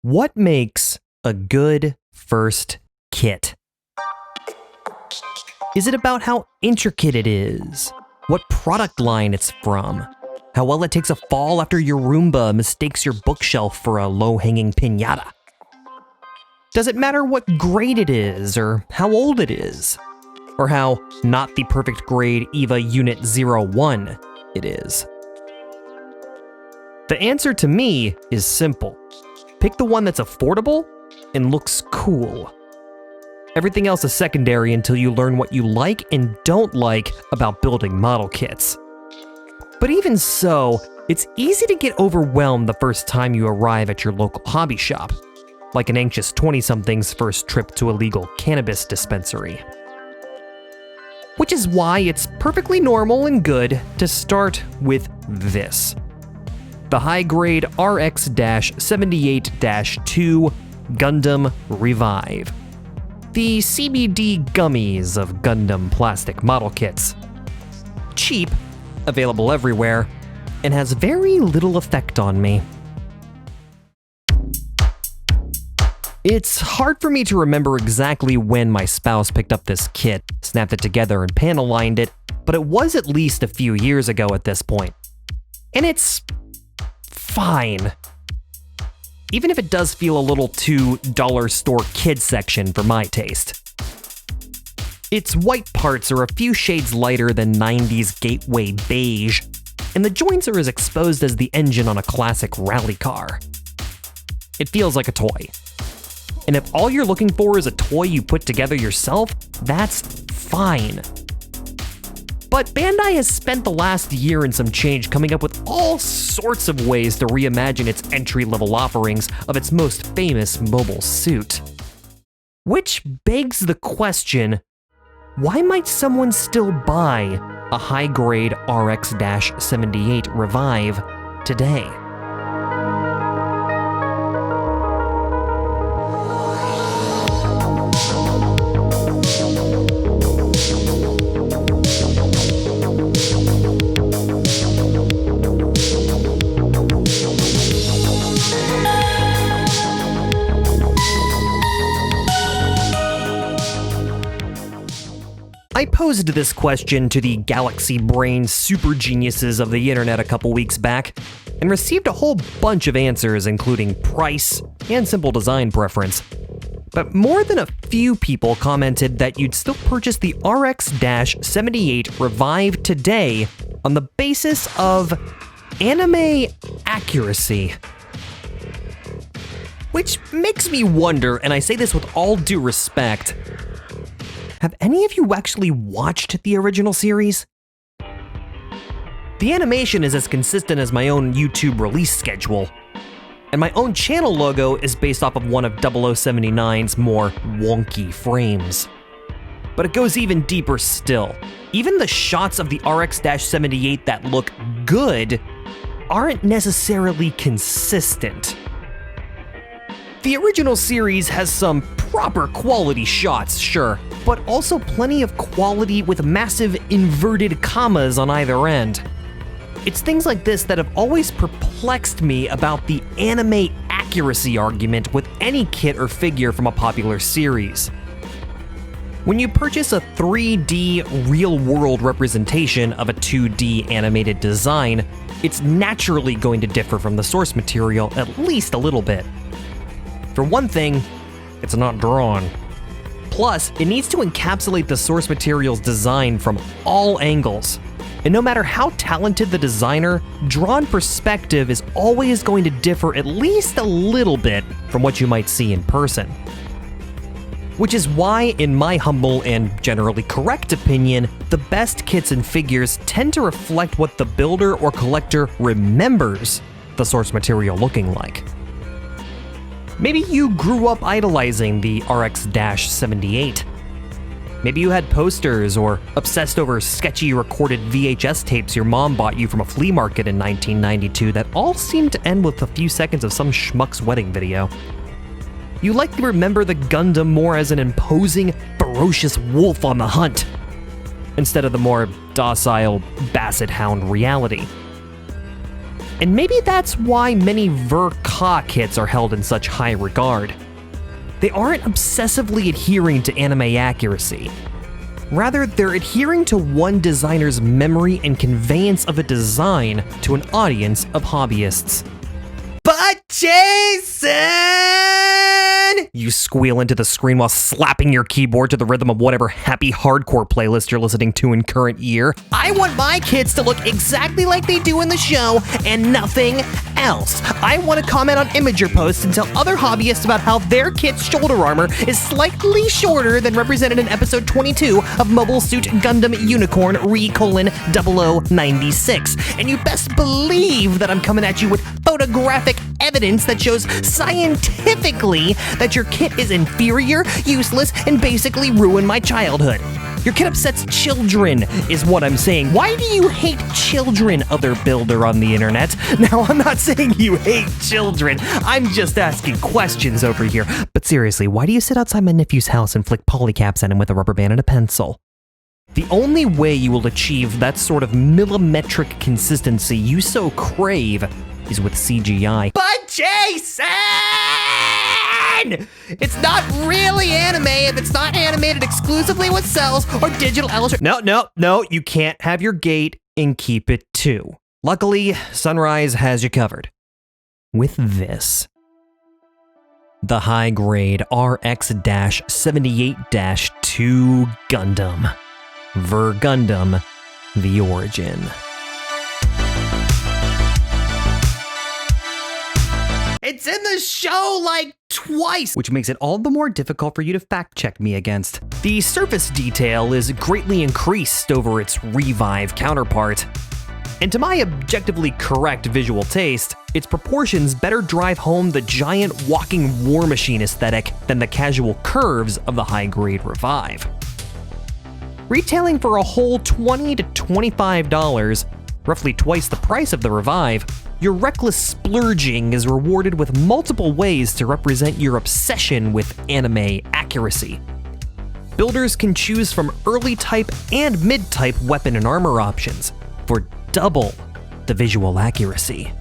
What makes a good first kit? Is it about how intricate it is? What product line it's from? How well it takes a fall after your Roomba mistakes your bookshelf for a low-hanging piñata? Does it matter what grade it is, or how old it is? Or how not the perfect grade EVA Unit 01 it is? The answer to me is simple. Pick the one that's affordable and looks cool. Everything else is secondary until you learn what you like and don't like about building model kits. But even so, it's easy to get overwhelmed the first time you arrive at your local hobby shop, like an anxious 20-something's first trip to a legal cannabis dispensary. Which is why it's perfectly normal and good to start with this. The High Grade RX-78 Gundam Revive. The CBD gummies of Gundam plastic model kits. Cheap, available everywhere, and has very little effect on me. It's hard for me to remember exactly when my spouse picked up this kit, snapped it together, and panel-lined it, but it was at least a few years ago at this point. And it's fine. Even if it does feel a little too dollar store kid section for my taste. Its white parts are a few shades lighter than 90s gateway beige, and the joints are as exposed as the engine on a classic rally car. It feels like a toy. And if all you're looking for is a toy you put together yourself, that's fine. But Bandai has spent the last year and some change coming up with all sorts of ways to reimagine its entry-level offerings of its most famous mobile suit. Which begs the question, why might someone still buy a high-grade RX-78 Revive today? I posed this question to the galaxy brain super geniuses of the internet a couple weeks back, and received a whole bunch of answers including price and simple design preference. But more than a few people commented that you'd still purchase the RX-78 Revive today on the basis of anime accuracy. Which makes me wonder, and I say this with all due respect, have any of you actually watched the original series? The animation is as consistent as my own YouTube release schedule, and my own channel logo is based off of one of 0079's more wonky frames. But it goes even deeper still. Even the shots of the RX-78 that look good aren't necessarily consistent. The original series has some proper quality shots, sure, but also plenty of quality with massive inverted commas on either end. It's things like this that have always perplexed me about the anime accuracy argument with any kit or figure from a popular series. When you purchase a 3D real-world representation of a 2D animated design, it's naturally going to differ from the source material at least a little bit. For one thing, it's not drawn. Plus, it needs to encapsulate the source material's design from all angles. And no matter how talented the designer, drawn perspective is always going to differ at least a little bit from what you might see in person. Which is why, in my humble and generally correct opinion, the best kits and figures tend to reflect what the builder or collector remembers the source material looking like. Maybe you grew up idolizing the RX-78. Maybe you had posters or obsessed over sketchy recorded VHS tapes your mom bought you from a flea market in 1992 that all seemed to end with a few seconds of some schmuck's wedding video. You likely remember the Gundam more as an imposing, ferocious wolf on the hunt, instead of the more docile basset hound reality. And maybe that's why many Ver.Ka kits are held in such high regard. They aren't obsessively adhering to anime accuracy. Rather, they're adhering to one designer's memory and conveyance of a design to an audience of hobbyists. But Jason! You squeal into the screen while slapping your keyboard to the rhythm of whatever happy hardcore playlist you're listening to in current year. I want my kids to look exactly like they do in the show and nothing else. I want to comment on Imager posts and tell other hobbyists about how their kit's shoulder armor is slightly shorter than represented in episode 22 of Mobile Suit Gundam Unicorn Re:0096. And you best believe that I'm coming at you with photographic evidence that shows scientifically that your kit is inferior, useless, and basically ruined my childhood. Your kit upsets children, is what I'm saying. Why do you hate children, other builder on the internet? Now, I'm not saying you hate children. I'm just asking questions over here. But seriously, why do you sit outside my nephew's house and flick polycaps at him with a rubber band and a pencil? The only way you will achieve that sort of millimetric consistency you so crave is with CGI. But Jason! It's not really anime if it's not animated exclusively with cells or digital illustration. No, you can't have your gate and keep it too. Luckily, Sunrise has you covered. With this. The High Grade RX-78-2 Gundam. Ver Gundam, The Origin. It's in the show like twice, which makes it all the more difficult for you to fact check me against. The surface detail is greatly increased over its Revive counterpart. And to my objectively correct visual taste, its proportions better drive home the giant walking war machine aesthetic than the casual curves of the High Grade Revive. Retailing for a whole $20 to $25, roughly twice the price of the Revive, your reckless splurging is rewarded with multiple ways to represent your obsession with anime accuracy. Builders can choose from early type and mid-type weapon and armor options for double the visual accuracy.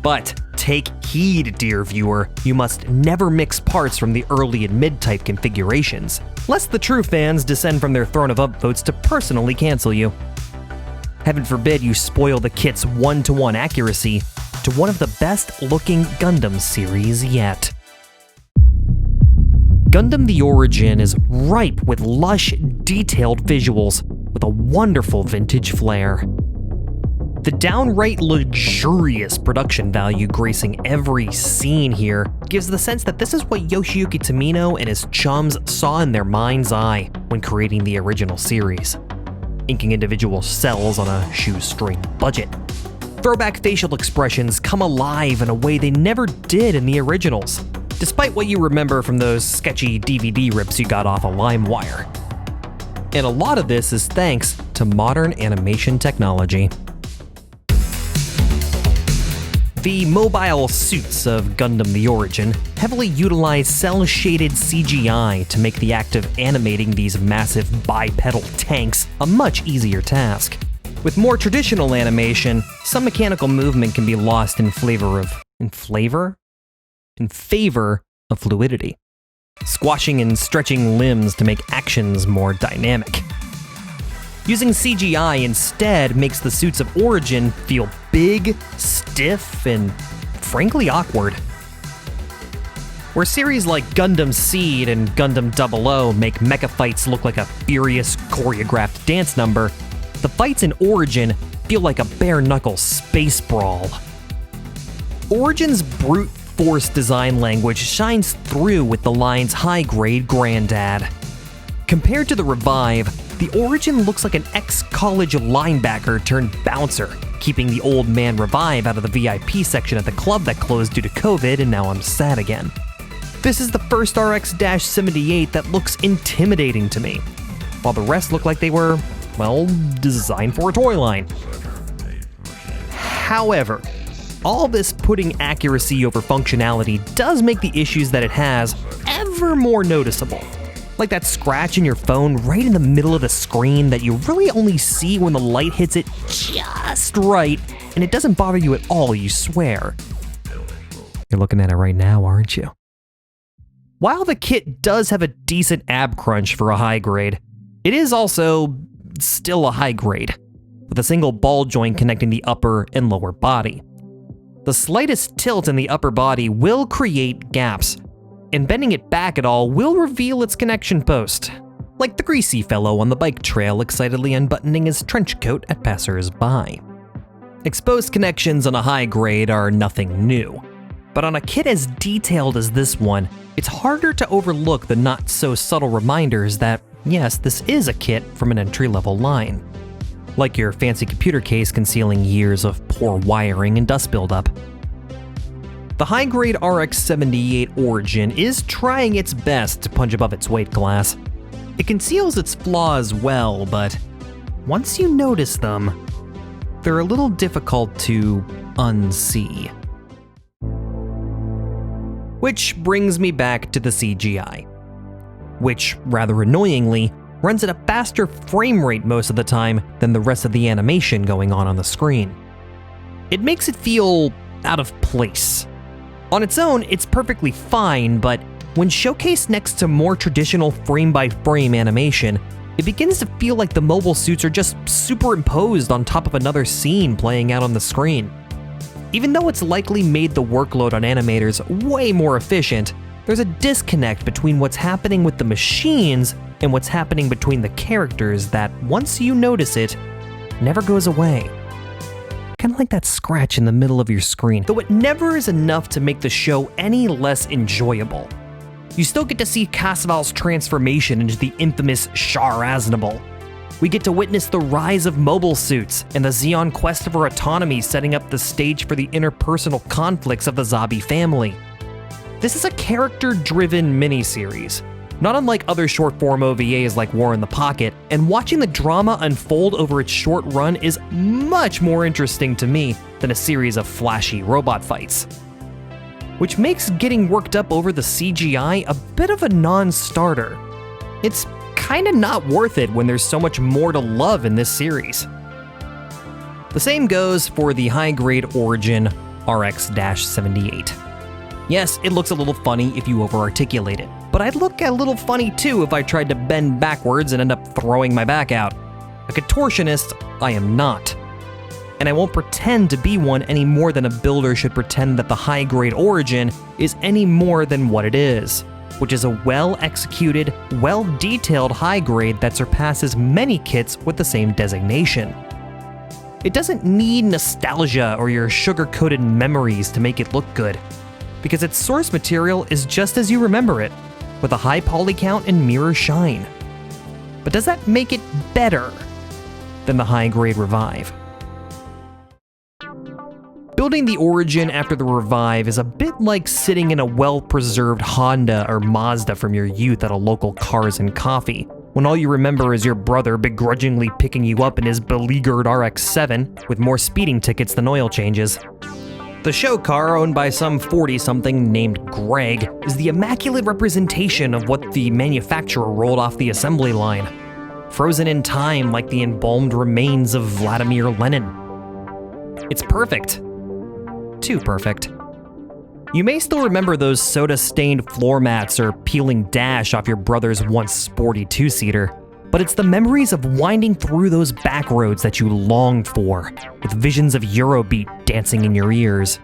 But take heed, dear viewer, you must never mix parts from the early and mid-type configurations, lest the true fans descend from their throne of upvotes to personally cancel you. Heaven forbid you spoil the kit's one-to-one accuracy to one of the best-looking Gundam series yet. Gundam The Origin is ripe with lush, detailed visuals with a wonderful vintage flair. The downright luxurious production value gracing every scene here gives the sense that this is what Yoshiyuki Tomino and his chums saw in their mind's eye when creating the original series, inking individual cells on a shoestring budget. Throwback facial expressions come alive in a way they never did in the originals, despite what you remember from those sketchy DVD rips you got off of LimeWire. And a lot of this is thanks to modern animation technology. The mobile suits of Gundam The Origin heavily utilize cel-shaded CGI to make the act of animating these massive bipedal tanks a much easier task. With more traditional animation, some mechanical movement can be lost in favor of fluidity, squashing and stretching limbs to make actions more dynamic. Using CGI instead makes the suits of Origin feel big, stiff, and frankly awkward. Where series like Gundam Seed and Gundam 00 make mecha fights look like a furious, choreographed dance number, the fights in Origin feel like a bare-knuckle space brawl. Origin's brute force design language shines through with the lines High Grade Granddad. Compared to the Revive, the Origin looks like an ex-college linebacker turned bouncer, keeping the old man Revive out of the VIP section at the club that closed due to COVID, and now I'm sad again. This is the first RX-78 that looks intimidating to me, while the rest look like they were, well, designed for a toy line. However, all this putting accuracy over functionality does make the issues that it has ever more noticeable. Like that scratch in your phone right in the middle of the screen that you really only see when the light hits it just right, and it doesn't bother you at all, you swear. You're looking at it right now, aren't you? While the kit does have a decent ab crunch for a high grade, it is also still a high grade, with a single ball joint connecting the upper and lower body. The slightest tilt in the upper body will create gaps, and bending it back at all will reveal its connection post, like the greasy fellow on the bike trail excitedly unbuttoning his trench coat at passers-by. Exposed connections on a high grade are nothing new, but on a kit as detailed as this one, it's harder to overlook the not-so-subtle reminders that, yes, this is a kit from an entry-level line. Like your fancy computer case concealing years of poor wiring and dust buildup. The High Grade RX-78 Origin is trying its best to punch above its weight class. It conceals its flaws well, but once you notice them, they're a little difficult to unsee. Which brings me back to the CGI, which, rather annoyingly, runs at a faster frame rate most of the time than the rest of the animation going on the screen. It makes it feel out of place. On its own, it's perfectly fine, but when showcased next to more traditional frame-by-frame animation, it begins to feel like the mobile suits are just superimposed on top of another scene playing out on the screen. Even though it's likely made the workload on animators way more efficient, there's a disconnect between what's happening with the machines and what's happening between the characters that, once you notice it, never goes away. Kind of like that scratch in the middle of your screen, though it never is enough to make the show any less enjoyable. You still get to see Casval's transformation into the infamous Char Aznable. We get to witness the rise of mobile suits and the Xeon quest for autonomy setting up the stage for the interpersonal conflicts of the Zabi family. This is a character-driven miniseries, not unlike other short-form OVAs like War in the Pocket, and watching the drama unfold over its short run is much more interesting to me than a series of flashy robot fights. Which makes getting worked up over the CGI a bit of a non-starter. It's kinda not worth it when there's so much more to love in this series. The same goes for the High Grade Origin RX-78. Yes, it looks a little funny if you over-articulate it, but I'd look a little funny too if I tried to bend backwards and end up throwing my back out. A contortionist, I am not. And I won't pretend to be one any more than a builder should pretend that the High Grade Origin is any more than what it is, which is a well-executed, well-detailed high grade that surpasses many kits with the same designation. It doesn't need nostalgia or your sugar-coated memories to make it look good, because its source material is just as you remember it, with a high poly count and mirror shine. But does that make it better than the High Grade Revive? Building the Origin after the Revive is a bit like sitting in a well-preserved Honda or Mazda from your youth at a local Cars and Coffee, when all you remember is your brother begrudgingly picking you up in his beleaguered RX-7 with more speeding tickets than oil changes. The show car, owned by some 40-something named Greg, is the immaculate representation of what the manufacturer rolled off the assembly line, frozen in time like the embalmed remains of Vladimir Lenin. It's perfect. Too perfect. You may still remember those soda-stained floor mats or peeling dash off your brother's once sporty two-seater, but it's the memories of winding through those back roads that you long for, with visions of Eurobeat dancing in your ears.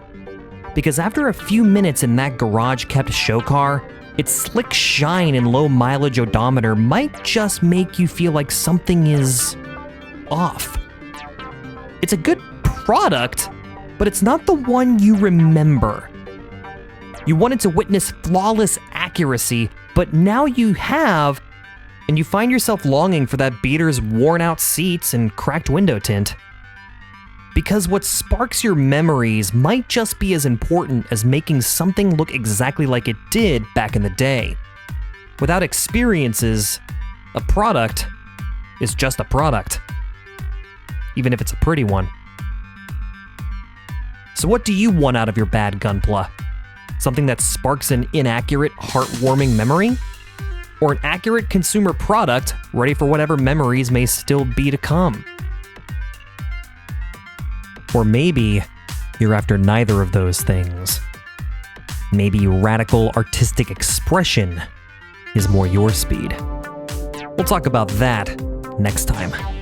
Because after a few minutes in that garage-kept show car, its slick shine and low mileage odometer might just make you feel like something is off. It's a good product, but it's not the one you remember. You wanted to witness flawless accuracy, but now you have, and you find yourself longing for that beater's worn-out seats and cracked window tint. Because what sparks your memories might just be as important as making something look exactly like it did back in the day. Without experiences, a product is just a product, even if it's a pretty one. So what do you want out of your bad Gunpla? Something that sparks an inaccurate, heartwarming memory? Or an accurate consumer product ready for whatever memories may still be to come? Or maybe you're after neither of those things. Maybe radical artistic expression is more your speed. We'll talk about that next time.